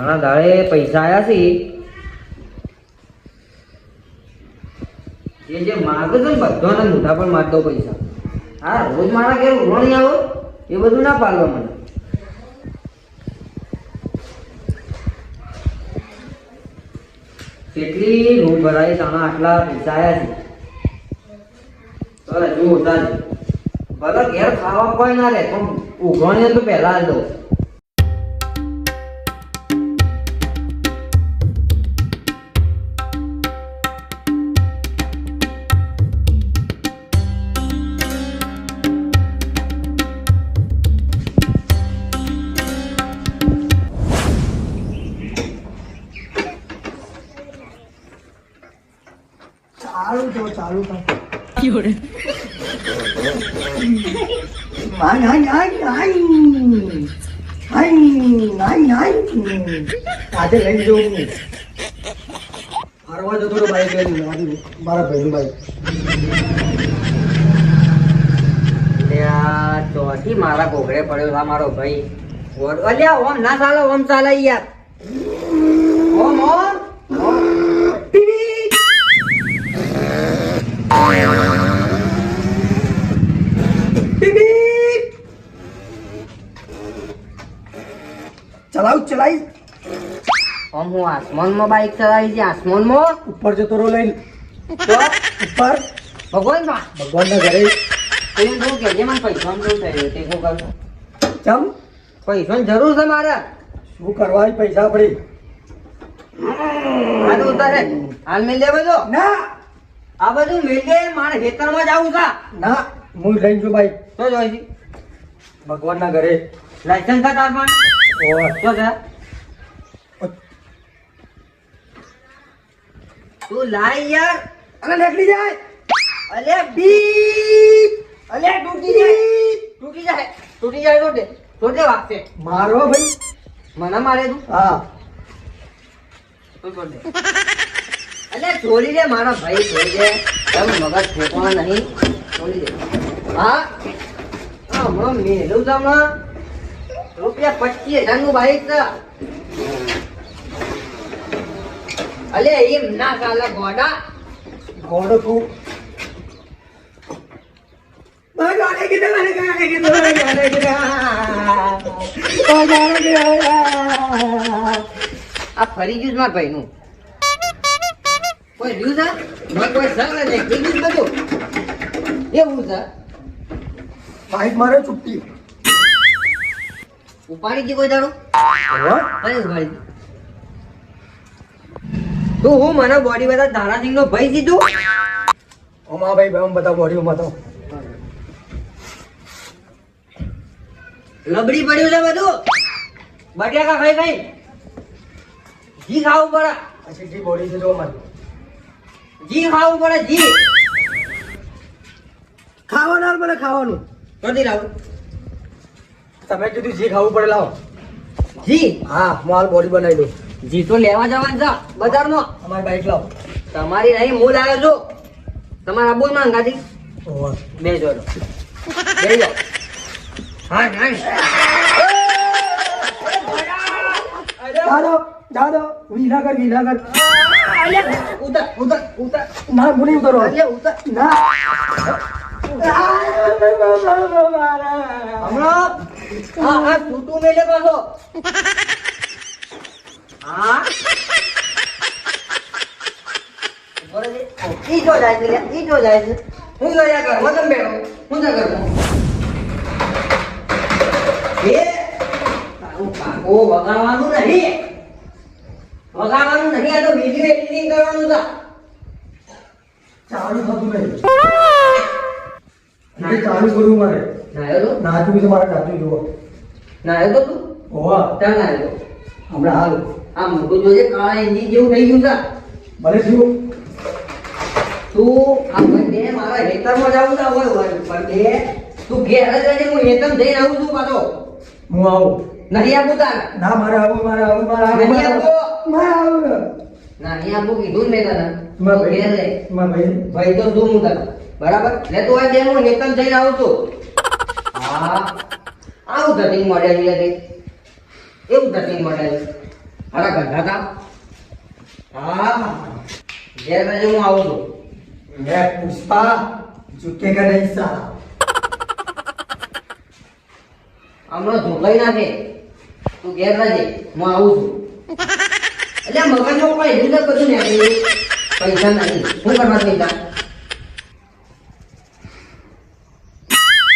ઘણા દાડે પૈસા આયા છે જે માગે છે ને બધાને મોઢા પર માર દો પૈસા. હા રોજ મારા ઘેર ઉભો નહીં આવો એ બધું ના પાડવા મને. કેટલી રૂમ ભરાઈ તાણા આટલા પૈસા આયા છે. હજુ ઓછા છે. ભલે ઘેર ખાવા કોઈ ના રે પણ ઉઘોણી તો પહેલા જ દો. ચાલુ થાય આજે લઈ જવું ફરવા જતો તો બાઈક લઈને મારા ભાઈ બાઈક ચોથી મારા કોકડે પડ્યો છે મારો ભાઈ. અલ્યા ઓમ ના ચાલે ઓમ ચાલે યાર. ઓમ ઓમ ચલાઈ ઓમ હું આસમાનમાં બાઈક ચલાવી છે. આસમાનમાં ઉપર જતો રહો લઈને તો ઉપર ભગવાન ભગવાનના ઘરે એમ કહું કે જે મને પૈસાનું કેવું થયું તે શું કરું? ચમ પૈસાની જરૂર છે મારે. શું કરવા પૈસા પડી આ તો ઉતારે હાલ મેલ દે બધો. ના આ બધું મેલ દે મારે ખેતરમાં જવું છે. ના હું લઈને છું બાઈક તો જોઈ છે ભગવાનના ઘરે લાયસન્સ છે તાર પણ શું છે? તું લાય યાર. અને નીકળી જાય અલે બીપ અલે તૂટી જાય તૂટી જાય વાગશે. મારો ભાઈ મને મારે તું હા તું છોડ દે. અલે છોડી દે મારા ભાઈ છોડી દે. તમે મગજ ફેંકવાના નહીં. છોડી દે. હા હમણાં મેલું તમને ₹25,000 નું બાઈક છે. અલે એમ ના ચાલે ગોડા. ઘોડો તું આ ફરી ગયું મારા ભાઈ નું. કોઈ રહ્યું છે કોઈ સર નહીં કીધું બધું એવું છે. બાઈક મારે છૂટી ઉપાડી દી કોઈ દાડો કઈ ઉપાડી દી. તું હું મને બોડી બધા ધારાસિંહ નો ભાઈ દીધું. અમારા ભાઈ આમ બધા બોડીઓમાં તો લબડી પડ્યું છે બધું. બટેકા ખાઈ ખાઈ જી ખાવું પડે. પછી જે બોડી છે જો મારી જી ખાવું પડે જી. ખાવાનું મને ખાવાનું નથી લાવું તમે કીધું જે ખાવું પડે લાવો જી. હા માલ બોડી બનાવી દઉં જી તો લેવા જવાનું છે બજારમાં. અમારી બાઈક લાવો તમારી નહીં હું લાવ્યો છું. તમારા બોલ માં ગાડી ઓહો. બે જોડો બે જો. હા દાદો વિનાગર ઉતર ઉતર ઉતર. ના મુની ઉતરો અલ્યા ઉતર. ના હમણાં આ છૂટું મેલે પાછો. હા ઈ જો જાય છે ઈ જો જાય છે. હું જોયા કર મતલબ બેઠો હું જા કરું એ તારું કાકો વગાડવાનું નહીં. વગાડવાનું નહીં. આ તો વિડિયો એડિટિંગ કરવાનું છે. ચાલુ થતું નહીં એટલે ચાલુ કરવું મારે નાયો તો નાચું છે મારે નાચું જુઓ નાયો તો તું ઓહો ત્યાં નાયો. હમણાં હાલ આ મોટું જોજે કાળા એન્જિન જેવું થઈ ગયું છે. ભલે શું તું આ બંને મારા હેતરમાં જાવું તા હોય પણ બે તું ઘેર જ રહેજે. હું હેતમ જઈને આવું છું પાછો. હું આવું નહીં આપું તાર ના મારે આવું નહીં આપો. આવું ના નહીં આપું કીધું ને મેં તને. મારા તું ઘેર રહે. ભાઈ ભાઈ તો તું હું તને બરાબર લે તું આ બેન હું હેતમ જઈને આવું છું. હા આવું ધતિંગ મળે છે એવું ધતિંગ મળે છે. હારા ગંધાતા હા ઘેર બાજુ હું આવું છું मैं पुष्पा झुकेगा नहीं साला હમણાં ધોકાઈ નાખે તું ઘેર રહેજે હું આવું છું એટલે મગજમાં કોઈ એટલું તો બધું નીકળ્યું પૈસા નહીં શું કરવા પૈસા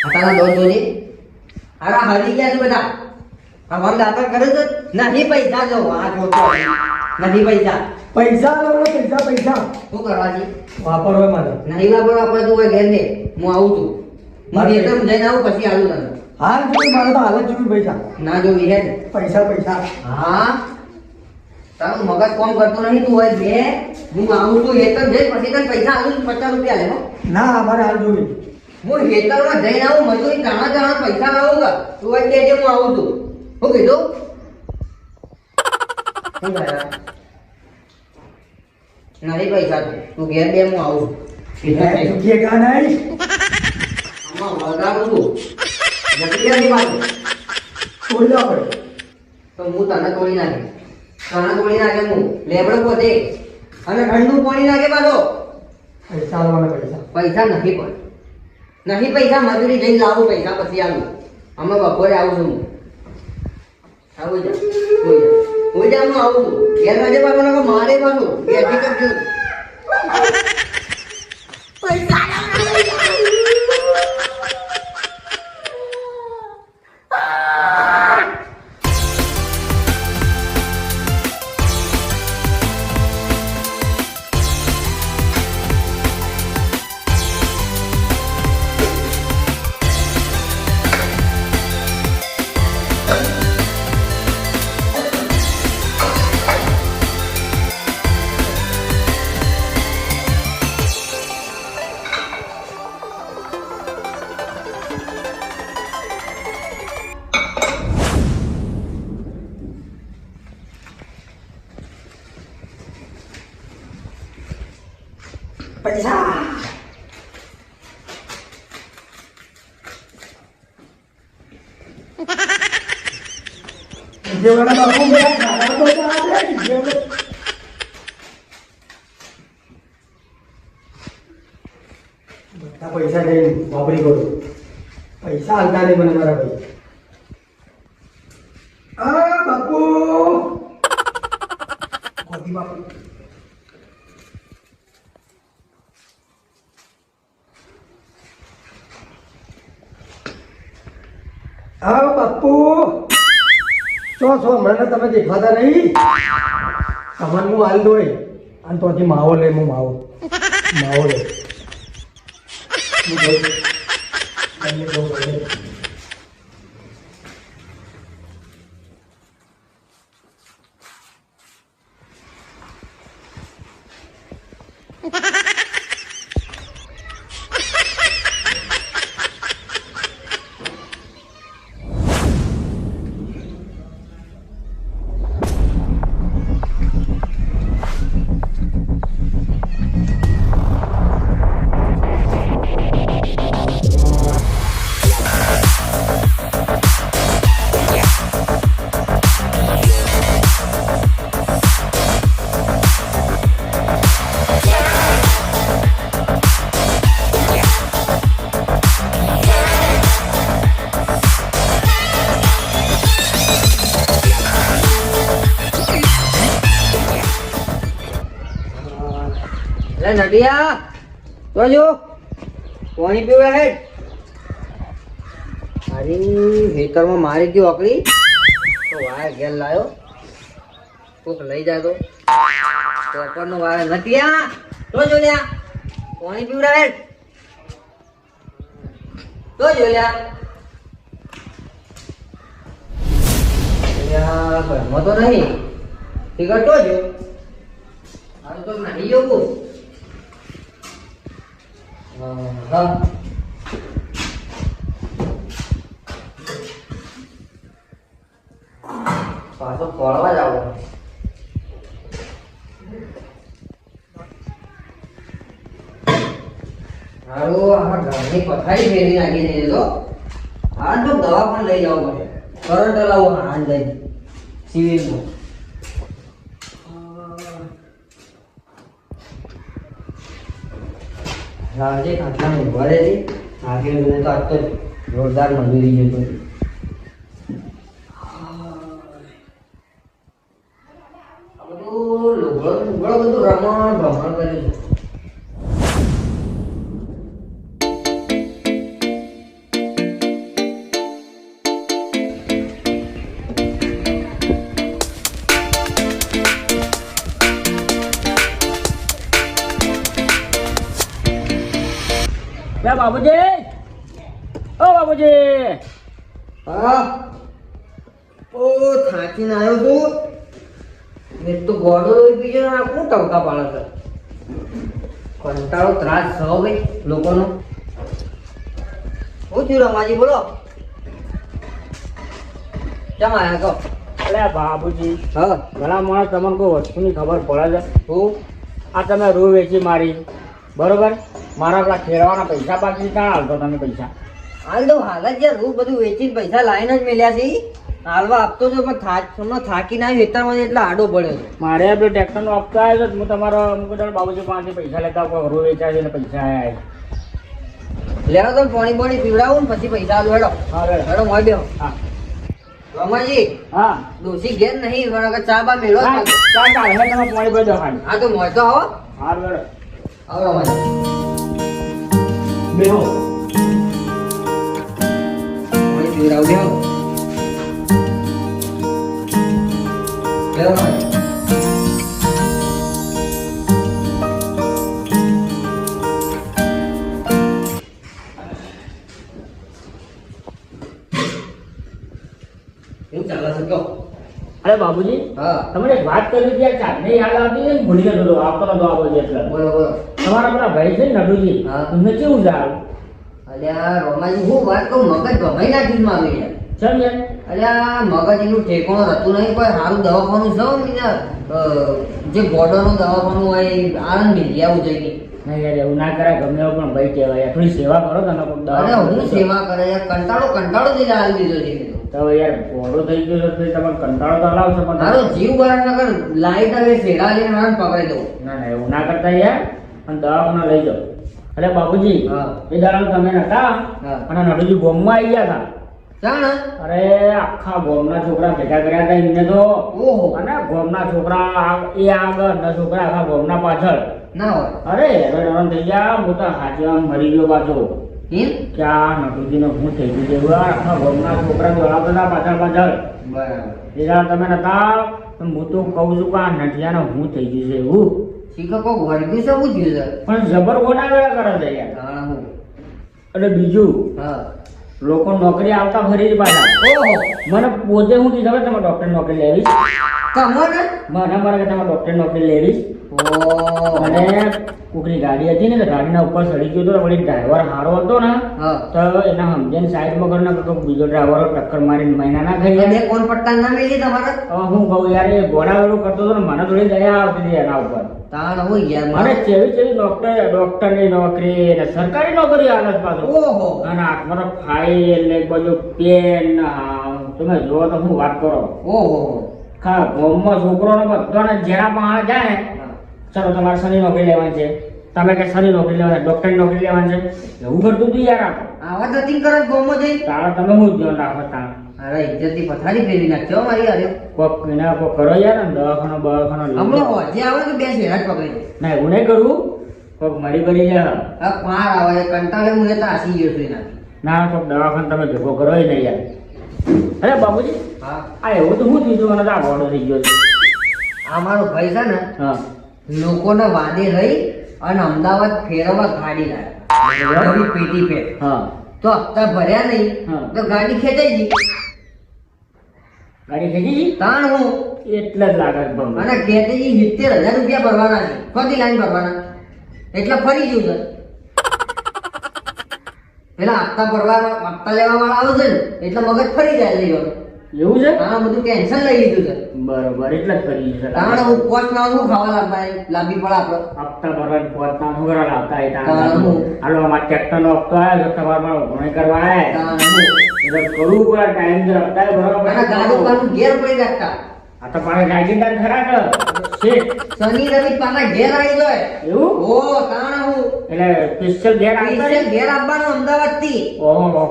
તારા દોર જોજે હારા હરી ગયા છે બધા અમારું દાતર કરે છે નહીં પૈસા જો આ જોતો નથી પૈસા पैसा लो पैसा पैसा શું કરવા છે वापर હોય મારે નહીં વાપરવા આપણે તું કોઈ ઘેર દે હું આવું છું મારે એકદમ જઈને આવું પછી આવું તને हाल जो मारे तो हालत जो पैसा ના જોવી હે ને पैसा पैसा હા તારું મગજ કોમ કરતો નહીં તું હોય બે હું આવું છું હેતર જઈ પછી તને પૈસા આવું છું 50 રૂપિયા લે હો ना हमारे हाल जो હું હેતરમાં જઈને આવું મજૂરી જાણા પૈસા લાવું તું હોય કે હું આવું છું શું કીધું શું કર્યા નહીં પૈસા તું ઘેર બે હું આવું છું झुकेगा नहीं આમાં વગાડું છું જતી નથી પાછું छोड़ दो पर તો હું તને તોડી નાખે તને તોડી નાખે હું લેબડો પોતે અને ઠંડુ પાણી નાખે પાછો पैसा वाला पैसा પૈસા નથી પણ નહીં પૈસા મજૂરી જઈને લાવું પૈસા પછી આવું અમે બપોરે આવું છું હું આવું જા હું જા હું આવું છું ઘેર રજે પાછો નાખો મારે પાછું ઘેરથી કરજો पैसा ये वाला बाबू मेरा खाना तो चाहते हैं ये બધા પૈસા લઈને વાપરી કરું પૈસા હાલતા નહીં મને મારા ભાઈ આ બાપુ કોદી બાપુ હા બાપુ છો મને તમે દેખાતા નહીં તમને હું હાલ દોય અને તોથી માવો લે હું માવો લે હું જઉં. તમને જવું પડે. અરે નટિયા તો જો પાણી પીવે હે મારી ખેતરમાં મારી ગયો અકડી તો વાય ઘેર લાયો કોક લઈ જાય તો પોપરનો વાય નટિયા તો જો લ્યા પાણી પીવડા હે તો જો લ્યા લ્યા ઘરમાં તો નહીં ઠીક તો જો આ તો નહીં જોવું હા પાછો ફોડવા જ આવો હારું આ ઘરની પથારી ફેરી નાખી દઈએ તો આ તો દવા પણ લઈ જવું પડે કરંટ લાવો હાલ જઈને સિવિલમાં રાજે ખાટલામાં ઊભા રહે છે. થાકી મને તો આજ તો જોરદાર મજૂરી જતો હતો. આ બધું લુગડો બધું રમણ ભમણ કર્યું છે. क्या बाबूजी? ओ बाबूजी! હા ઓ થાકીને આવ્યો છું. મેં તો ગોળો પી ગયો ને આ કોણ ટવકા પાડે છે. કંટાળો ત્રાસ છો ભાઈ લોકોનો. શું થયું રમાજી બોલો. કેમ આયા કહો. अरे बाबूजी હા घણા માણસ તમને કોઈ વસ્તુની ખબર પડે છે. હું આ તમે રૂ વેચી મારી બરોબર, મારા પેલા ખેડવાના પૈસા બાકી ક્યાં હાલતો તમે પૈસા? હાલ તો હાલ જ યાર રોજ બધું વેચીને પૈસા લાવીને જ મેલ્યા છે. હાલવા આપતો જો પણ થાકી ના વેતરમાં એટલે આડો પડ્યો છે. મારે પેલો ટ્રેક્ટરનો હપ્તો આવ્યો છે, હું તમારો અમુક બાબુજી પાસેથી પૈસા લેતા આવું, રૂ વેચાય છે એટલે પૈસા આવ્યા. લેવો તો પાણી પાણી પીવડાવું ને પછી પૈસા આલું. હેડો હા રે. હેડો મોય બેહો. હા રમાજી હા ડોસી ઘેર નહીં પણ ચા બા મેળો જ હા, પાછો. ચાલ ચાલ હવે તમે પાણી ભરી દો ખાલી. હા તો મોય તો આવો. હા બરાબર. આવો રમાજી બેહો. પાણી પીવડાવું બેહો. બેહો રમાજી. એવું ચાલે છે કહો. અરે બાબુજી હા તમને એક વાત કરી હતી, આ ચાંદની યાદ આવતી ને ભૂલી ગયો આપતો નતો આપો એટલે. બોલો બોલો. તમારા પેલા ભાઈ છે ને નડુજી, હા. એમને કેવું છે હાલ? અલ્યા રોમાજી હું વાત કહું મગજ ભમાઈ નાખ્યું છે મારું યાર. ચમ યાર? અલ્યા મગજ એનું ઠેકાણું રહેતું નહીં. કોઈ સારું દવાખાનું છે યાર. જે ગોડોનું દવાખાનું હોય એ આનંદ મિલી આવું જોઈએ. નહીં યાર એવું ના કરાય, ગમે એવું પણ ભાઈ કહેવાય. થોડી સેવા કરો તમે કોઈક દવા. અરે હું સેવા કરે યાર. કંટાળો જ હાલ દીધો છે મેં તો. તો યાર ઘોડો થઈ ગયો છે તો તમે કંટાળો તો લાવશો પણ મારો જીવ બરાબર નગર લાઈટ આવે શેડા લઈને મારે પકડી દઉં. ના ના એવું ના કરતા યાર, અને દવાખાના લઈ જાઓ. અરે બાબુજી હા. એ દાડા તમે નતા હા. અને નડુજી ગોમમાં આવી ગયા હતા. જાણ અરે આખા ગોમના છોકરા ભેગા કર્યા હતા એમને તો. ઓહો અને ગોમના છોકરા એ આગળ ને છોકરા આખા ગોમના પાછળ. ના હોય અરે હેરાન થઈ ગયા. હું તો હાથીમાં મરી ગયો પાછો. એમ ક્યાં નટુજીને હું થઈ ગયું છે યાર, આખા ગોમના છોકરા દોડાવતા હતા પાછળ પાછળ. બરાબર. એ દાડા તમે નતા પણ હું તો કહું છું કે આ નટિયાને હું થઈ ગયું છે એવું. શીખો કોક વર્ગ્યું છે શું થયું છે. પણ જબર ગોટા વેળા કરે છે યાર. જાણ હું. અને બીજું હા લોકો નોકરી આવતા ફરી જ પાછા. ઓહો મને પોતે હું કીધું કે તમે ડોક્ટર નોકરી લેવી. કમો ને. મને મારે કે તમે ડોક્ટર નોકરી લેવી. ઓહો અને કોકની ગાડી હતી ને તો ગાડીના ઉપર ચડી ગયો તો વળી ડ્રાઈવર સારો હતો ને હા તો એના સમજણ સાઈડમાં કરીને કોઈ બીજો ડ્રાઈવર ટક્કર મારીને મહિના ના ખાઈ બે જાય. કોણ પટ્ટા ના મેલી તમારે. હવે હું કહું યાર એ ઘોડા વેળું કરતો હતો ને મને થોડી દયા આવતી હતી એના ઉપર. તાણ હું યાર મને ચેવી ચેવી ડોક્ટરની નોકરી ને સરકારી નોકરી હાલે છે પાછું. ઓહો અને હાથમાં તો ફાઇલ ને બધું પેન તમે જુઓ તો હું વાત કરો. ઓહો ખા ગામમાં છોકરોને બધાને જેના પાસે જાય ને ચલો તમારે શનિ નોકરી લેવાની છે, તમે કે શનિ નોકરી લેવાની, ડોક્ટરની નોકરી લેવાની છે, એવું કરતું હતું યાર આપણે. આવા જતી કરે ગોમો જઈ. તારા તમે હું ધ્યાન રાખો તાર અરે ઇજ્જતની પથારી ફેરવી નાખજો મારી અરે. કોક એના કોક કરો યાર ને દવાખાનો બવાખાનો લઈ હમણાં જાઓ. હોજે આવે તો બે શેરા જ પકડી દે. ના એવું નહીં કરવું, કોક મરી બરી જાય. આ પાર આવે કંટાળે હું એ તાસી ગયો છું એનાથી. ના કોક દવાખાનો તમે ભેગો કરો નહીં યાર. અરે બાબુજી હા આ એવું તો હું થયું મને તો આ ઘોડો થઈ ગયો છે. આ મારો ભાઈ છે ને હા લોકોના વાદે રહી અને અમદાવાદ ફેરવવા ગાડી લાવ્યા. નવી પેટી પે હા તો હપ્તા ભર્યા નહીં હા. તો ગાડી ખેંચાઈ ગઈ. ગાડી ખેંચી ગઈ? તાણ હું એટલે જ લાગે છે બહુ. અને ખેંચાઈ 70,000 રૂપિયા ભરવાના છે. ખોટી લાઈન ભરવાના એટલે ફરી ગયું છે. પેલા હપ્તા ભરવા હપ્તા લેવા વાળા આવે છે ને એટલે મગજ ફરી જાય લઈ ગયો. એવું છે? આ બધું ટેન્શન લઈ લીધું છે. બરોબર એટલે જ કરી છે. તાણ હું પોસ્ટ માં શું ખાવા લાંબી પડે આપડે. હપ્તા ભરવાની પહોંચતા શું કરવા લાવતા એ તાણ તાણ હું. હાલો અમારે ટ્રેક્ટરનો હપ્તો આવ્યો તો તમારે ઘણી કરવા આવ્યા તાણ હું. એટલે કરવું પડે ટાઈમ જે હપ્તા બરોબર અને ગાડું પાછું ઘેર પડી રાખતા. આ તો પાછા જાગીરદાર ખરા કે શેઠ શનિ રવિ પાછા ઘેર આવી જાય એવું ઓ તાણ હું એટલે સ્પેશિયલ ઘેર આવતા સ્પેશિયલ ઘેર આવવાનું અમદાવાદ થી ઓહો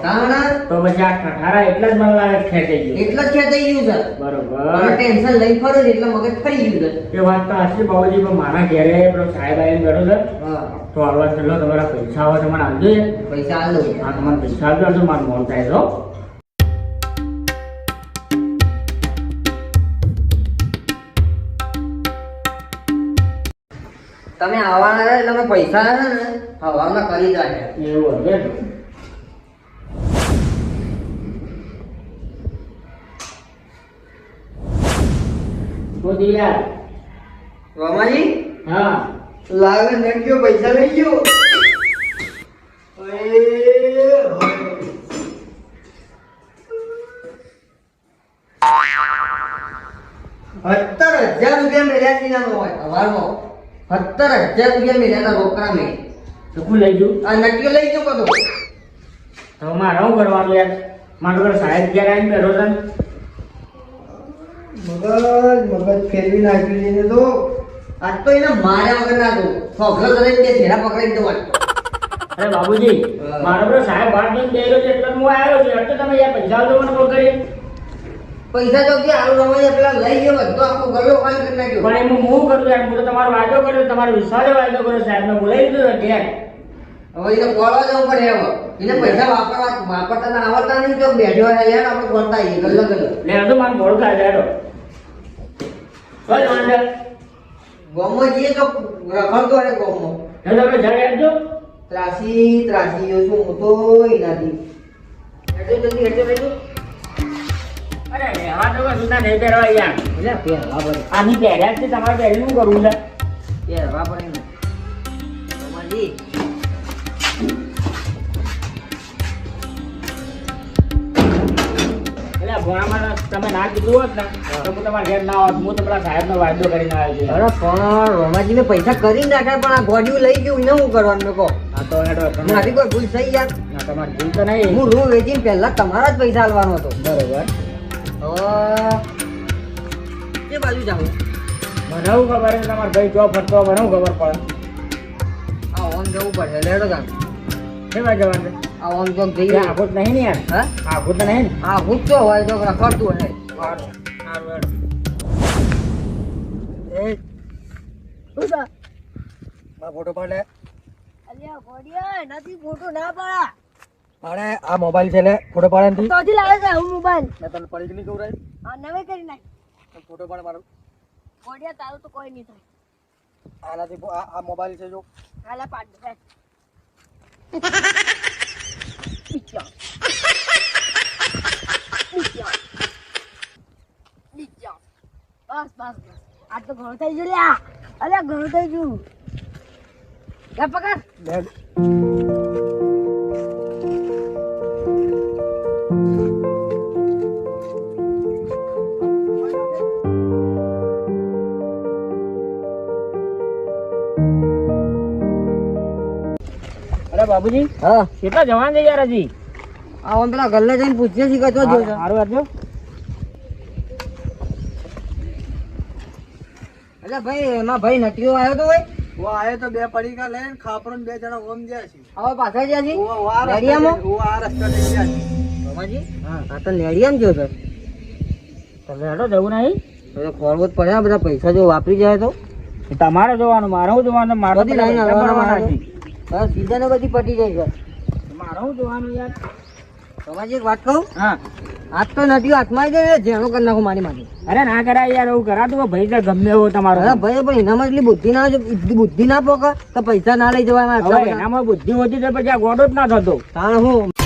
તાણ તો પછી આ ઠઠારા એટલા જ મને લાગે ખેંચાઈ ગયું એટલે જ ખેંચાઈ ગયું છે બરોબર ટેન્શન લઈ ફરો ને એટલે મગજ ફરી ગયું છે એ વાત તો હાચી બાબુજી પણ મારા ઘેરે પેલો સાહેબ આવીને બેઠો છે હા તો હળવા છેલ્લો તમારા પૈસા આવે તો મને આપજો યાર. પૈસા આલ દઉં હા તમારે પૈસા આપજો મારું મોન થાય તો તમે આવવાના રહે એટલે અમે પૈસા છે ને હવામાં કરી જાય એવું હશે તો. તો દિયા રમાજી હા લાગે નક્યો પૈસા લઈ ગયો ₹17,000 મેળ્યા છે એના હોય હવારમાં ₹17,000 મેળ્યા રોકડા મેં તો કોણ લઈ ગયું આ નક્યો લઈ ગયો બધો તો મારે શું કરવાનું યાર મારો ઘર સાહેબ ઘેર આવીને બેઠો છે ને. મગજ ફેરવી નાખ્યું છે એને તો. આજ તો એને માર્યા વગર ના દો ફોગલો કરીને બે ઘેરા પકડી દેવાનું અરે બાબુજી હા. મારો ઘર સાહેબ બહાર જઈને બેઠો છે એટલે હું આવ્યો છું એટલે તમે યાર પૈસા આપજો મને કોલ કરી પૈસા તો કે આલુ રમાઈ પેલા લઈ ગયો બધો આખો ગલ્લો ખાલી કરી નાખ્યો પણ એમાં હું કરું યાર હું તો તમારો વાયદો કર્યો તમારો વિશ્વાસે વાયદો કર્યો સાહેબને બોલાવી દીધો ઘેર હવે એને કોળવા જવું પડે હવે એને પૈસા વાપરતા ના આવડતા નહીં તો બેઠો હોય યાર આપણે બોલતા આવીએ ગલ્લો ગલ્લો લે તો મારું મોડું થાય લેડો બસ વાંધો ગોમો જઈએ તો રખડતો રહે ગોમો એ તમે જડે આપજો ત્રાસી ગયો છું હું તો એનાથી હેઠે જલ્દી હેઠે બેઠો અરે રહેવા દો સુધા નહીં પહેરવા યાર એટલે પહેરવા પડે આની પહેર્યા જ છે તમારે પહેરી શું કરવું છે પહેરવા પડે ને રમાજી એટલે ભોણામાં તમે ના કીધું હોત ને તો હું તમારા ઘેર ના હોત હું તો પેલા સાહેબનો વાયદો કરીને આવ્યો છું અરે પણ રમાજી મેં પૈસા કરી નાખ્યા પણ આ ગોડિયું લઈ ગયું એને શું કરવાનું મેં કહો હા તો હેડો તમે મારી કોઈ ભૂલ થઈ યાર ના તમારે ભૂલ તો નહીં હું રૂમ વેચીને પહેલા તમારા જ પૈસા આલવાનો હતો બરોબર હવે કે બાજુ જાઉં મને શું ખબર છે તમારો ભાઈ જો ફરતો મને શું ખબર પડે આ ઓન જવું પડે લેડો જામ કેવા જવાનું આ ઓન તો જઈ છે આખું નહીં ને યાર હા આખું તો નહીં ને આ ભૂખતો હોય તો રખડતું હોય સારું સારું એ શું છે મારો ફોટો પાડે અલ્યા ગોડિયા નથી ફોટો ના પાડા અરે આ મોબાઈલ છે લે ફોટો પાડે નથી તોથી લાવે છે હું મોબાઈલ મેં તને પડી નહીં કહું આ નવે કરી નાખ ફોટો પાડે મારો ગોડિયા તારું તો કોઈ નહીં થાય આનાથી આ મોબાઈલ છે જો હાલા પાડ દે બસ બસ બસ આ તો ઘણું થઈ ગયું લ્યા અલ્યા ઘણું થઈ ગયું લે પકડ બેગ અરે બાબુજી હા કેટલા જવાન છે યાર હજી આ ઓમ પેલા ગલ્લે જઈને પૂછીએ છીએ કે જો જો સારું આપજો અલ્યા ભાઈ એમાં ભાઈ નટીઓ આવ્યો તો ભાઈ વો આયો તો બે પડીકા લઈને ખાપરો ને બે જણા ઓમ ગયા છે હવે પાછા ગયા છે ઓ આ લેડિયામાં આ રસ્તા થઈ ગયા છે રમાજી આ તો લેડિયામાં ગયો છે તમે હેડો જવું નહીં તો ખોરવો જ પડે આ બધા પૈસા જો વાપરી જાય તો તમારે જોવાનું મારે શું જોવાનું મારે બધી લાઈન ભરવાના છે હા સીઝન બધી પટી જાય છે મારે શું જોવાનું યાર રમાજી એક વાત કહું હા આજ તો નટીઓ હાથમાં આવી જાય જેણો કરી નાખું મારી માટે અરે ના કરાય યાર એવું કરાતું ભાઈ તો ગમે એવો તમારો અરે ભાઈ પણ એનામાં એટલી બુદ્ધિ ના બુદ્ધિ ના પોકે તો પૈસા ના લઈ જવાય હવે એનામાં બુદ્ધિ હોતી તો પછી આ ગોડો જ ના થતો કારણ હું